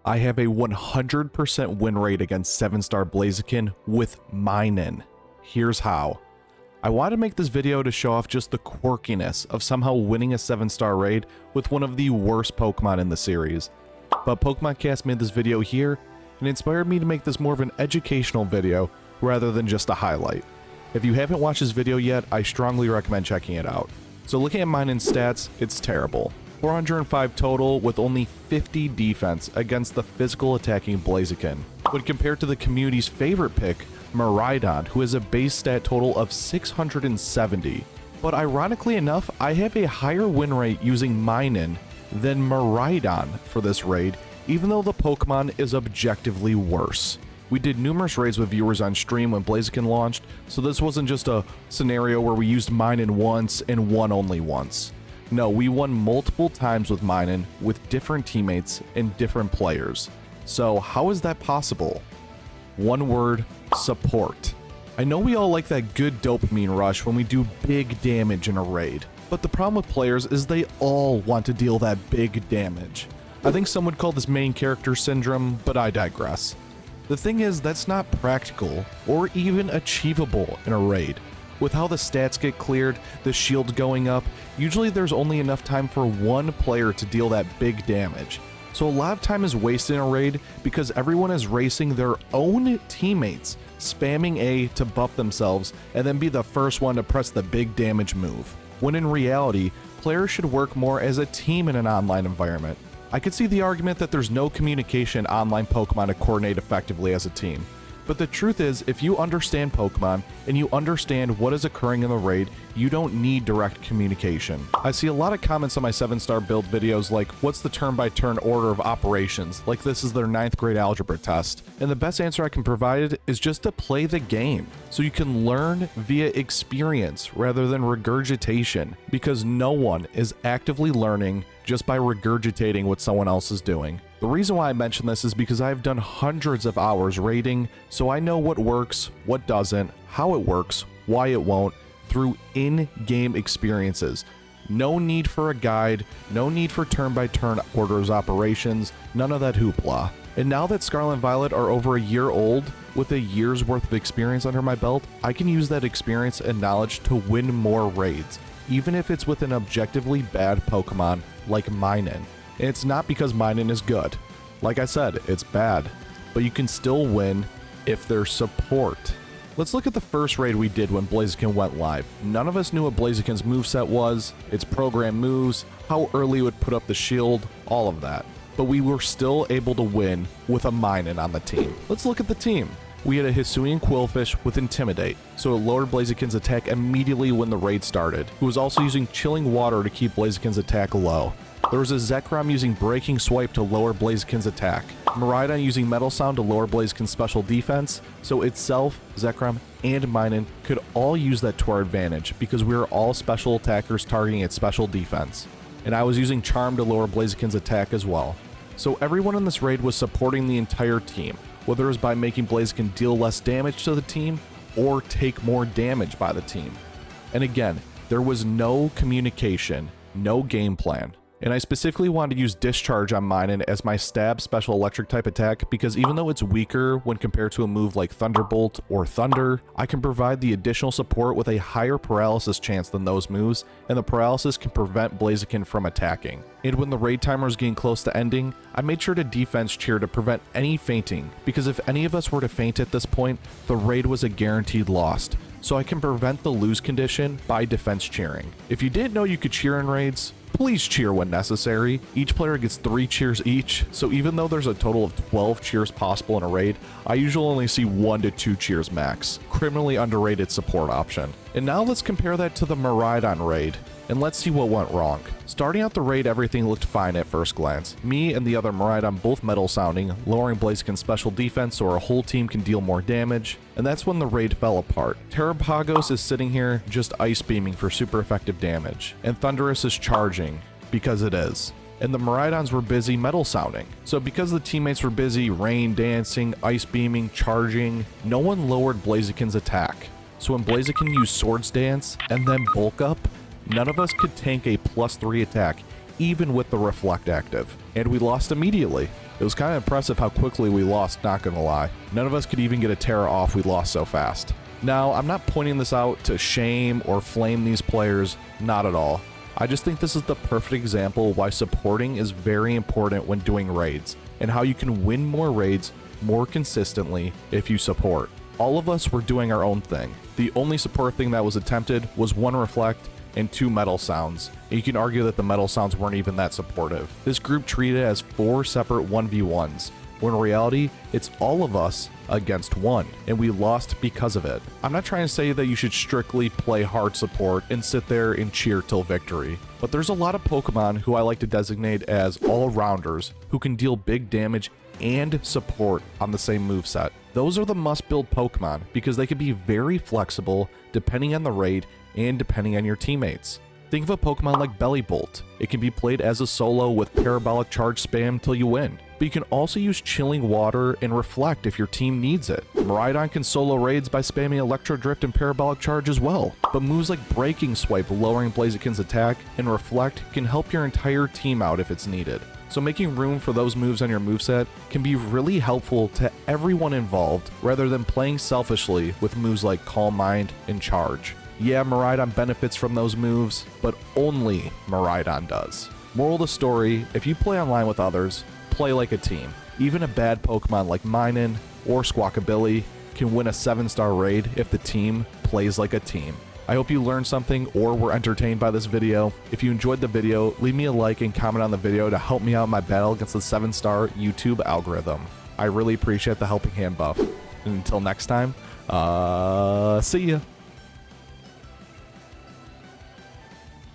I have a 100% win rate against 7-star Blaziken with Minin. Here's how. I wanted to make this video to show off just the quirkiness of somehow winning a 7-star raid with one of the worst Pokemon in the series. But PokemonCast made this video here and inspired me to make this more of an educational video rather than just a highlight. If you haven't watched this video yet, I strongly recommend checking it out. So looking at Minin's stats, it's terrible. 405 total with only 50 defense against the physical attacking Blaziken. When compared to the community's favorite pick, Miraidon, who has a base stat total of 670. But ironically enough, I have a higher win rate using Minin than Miraidon for this raid, even though the Pokemon is objectively worse. We did numerous raids with viewers on stream when Blaziken launched, so this wasn't just a scenario where we used Minin once and won only once. No, we won multiple times with Minin with different teammates and different players. So how is that possible? One word, support. I know we all like that good dopamine rush when we do big damage in a raid, but the problem with players is they all want to deal that big damage. I think some would call this main character syndrome, but I digress. The thing is, that's not practical or even achievable in a raid. With how the stats get cleared, the shield going up, usually there's only enough time for one player to deal that big damage. So a lot of time is wasted in a raid because everyone is racing their own teammates, spamming A to buff themselves and then be the first one to press the big damage move. When in reality, players should work more as a team in an online environment. I could see the argument that there's no communication in online Pokemon to coordinate effectively as a team. But the truth is, if you understand Pokemon and you understand what is occurring in the raid, you don't need direct communication. I see a lot of comments on my 7-star build videos like, what's the turn-by-turn order of operations, like this is their 9th grade algebra test. And the best answer I can provide is just to play the game, so you can learn via experience rather than regurgitation, because no one is actively learning just by regurgitating what someone else is doing. The reason why I mention this is because I've done hundreds of hours raiding, so I know what works, what doesn't, how it works, why it won't, through in-game experiences. No need for a guide, no need for turn-by-turn orders operations, none of that hoopla. And now that Scarlet and Violet are over a year old, with a year's worth of experience under my belt, I can use that experience and knowledge to win more raids, even if it's with an objectively bad Pokemon like Minin. And it's not because Minin is good. Like I said, it's bad, but you can still win if there's support. Let's look at the first raid we did when Blaziken went live. None of us knew what Blaziken's moveset was, its program moves, how early it would put up the shield, all of that. But we were still able to win with a Minin on the team. Let's look at the team. We had a Hisuian Quillfish with Intimidate, so it lowered Blaziken's attack immediately when the raid started, who was also using Chilling Water to keep Blaziken's attack low. There was a Zekrom using Breaking Swipe to lower Blaziken's attack, Miraidon using Metal Sound to lower Blaziken's special defense, so itself, Zekrom, and Minin could all use that to our advantage because we were all special attackers targeting its special defense. And I was using Charm to lower Blaziken's attack as well. So everyone in this raid was supporting the entire team, whether it was by making Blaziken deal less damage to the team or take more damage by the team. And again, there was no communication, no game plan. And I specifically wanted to use Discharge on Minin as my stab special electric type attack because even though it's weaker when compared to a move like Thunderbolt or Thunder, I can provide the additional support with a higher paralysis chance than those moves, and the paralysis can prevent Blaziken from attacking. And when the raid timer was getting close to ending, I made sure to defense cheer to prevent any fainting, because if any of us were to faint at this point, the raid was a guaranteed loss. So I can prevent the lose condition by defense cheering. If you didn't know you could cheer in raids, please cheer when necessary. Each player gets 3 cheers each, so even though there's a total of 12 cheers possible in a raid, I usually only see 1 to 2 cheers max. Criminally underrated support option. And now let's compare that to the Miraidon raid, and let's see what went wrong. Starting out the raid, everything looked fine at first glance. Me and the other Miraidon both metal sounding, lowering Blaziken's special defense so our whole team can deal more damage, and that's when the raid fell apart. Terrapagos is sitting here just ice beaming for super effective damage, and Thundurus is charging, because it is. And the Miraidons were busy metal sounding. So because the teammates were busy rain dancing, ice beaming, charging, no one lowered Blaziken's attack. So when Blaziken used Swords Dance and then Bulk Up, none of us could tank a +3 attack, even with the Reflect active, and we lost immediately. It was kind of impressive how quickly we lost, not gonna lie. None of us could even get a Tera off, we lost so fast. Now, I'm not pointing this out to shame or flame these players, not at all. I just think this is the perfect example why supporting is very important when doing raids, and how you can win more raids more consistently if you support. All of us were doing our own thing. The only support thing that was attempted was 1 reflect and 2 metal sounds, and you can argue that the metal sounds weren't even that supportive. This group treated it as 4 separate 1v1s, when in reality, it's all of us against 1, and we lost because of it. I'm not trying to say that you should strictly play hard support and sit there and cheer till victory, but there's a lot of Pokemon who I like to designate as all-rounders who can deal big damage and support on the same moveset. Those are the must-build Pokemon because they can be very flexible depending on the raid and depending on your teammates. Think of a Pokemon like Bellybolt. It can be played as a solo with parabolic charge spam till you win, but you can also use chilling water and reflect if your team needs it. Miraidon can solo raids by spamming Electro Drift and parabolic charge as well, but moves like Breaking Swipe lowering Blaziken's attack and reflect can help your entire team out if it's needed. So making room for those moves on your moveset can be really helpful to everyone involved rather than playing selfishly with moves like Calm Mind and Charge. Yeah, Miraidon benefits from those moves, but only Miraidon does. Moral of the story, if you play online with others, play like a team. Even a bad Pokemon like Minin or Squawkabilly can win a 7-star raid if the team plays like a team. I hope you learned something or were entertained by this video. If you enjoyed the video, leave me a like and comment on the video to help me out in my battle against the 7-star YouTube algorithm. I really appreciate the helping hand buff. And until next time, see ya.